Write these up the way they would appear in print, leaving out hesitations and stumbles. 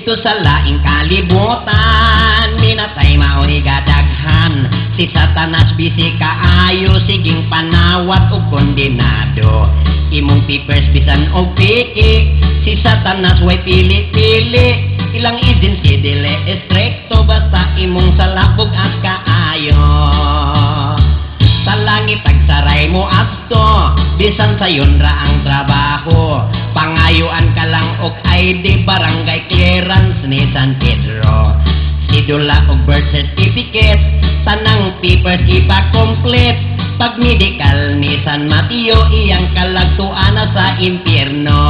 Dito sa laing kalibutan, minatay mao'y gadaghan. Si Satanas bisi kaayo, siging panawat o kondenado. Imong papers bisan og piki, si Satanas way pili-pili. Ilang agency dili estrikto, basta imong salabog as kaayo. Sa langit agsaray mo asto, bisan sayon ra ang trabaho. Pangayuan ka lang og ID, barangay clearance ni San Pedro. Sidula og birth certificate, tanang papers ipa-complete. Pag medical ni San Mateo, iyang kalagtuan na sa impyerno.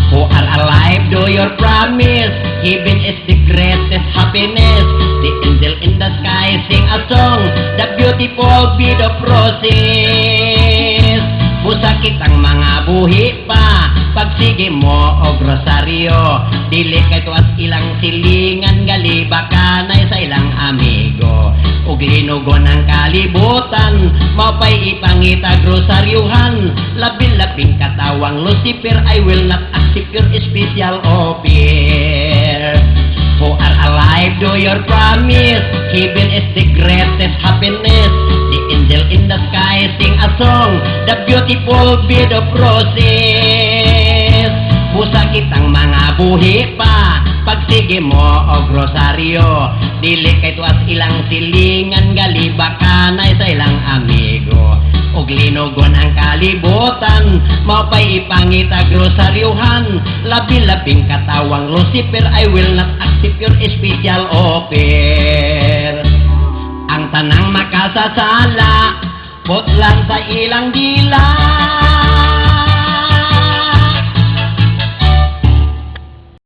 Who are alive, do your promise. Heaven is the greatest happiness. The angel in the sky sing a song. The beautiful be the process. Busakit ang mga buhi pa, pagsige mo og rosaryo. Dili kay tuas ilang silingan, galibakanay sa ilang amigo. Ug hinugon ang kalibutan, mapay ipangitag rosaryuhan. Labi-labing katawang Lucifer, I will not accept your special offer. Who are alive, do your promise. Heaven is the greatest happiness. The angel in the sky sing a song. The beautiful be the process. Busakit ang mga buhi pa, pagsige mo og rosaryo. Dili kay tuas ilang silingan, galibakanay sa ilang amigo. Og linugon ang kalibutan, mapay ipangitag rosaryuhan. Labi-labing katawang Lucifer, I will not accept your special offer. Ang tanang makasasala, putlan sa ilang dila.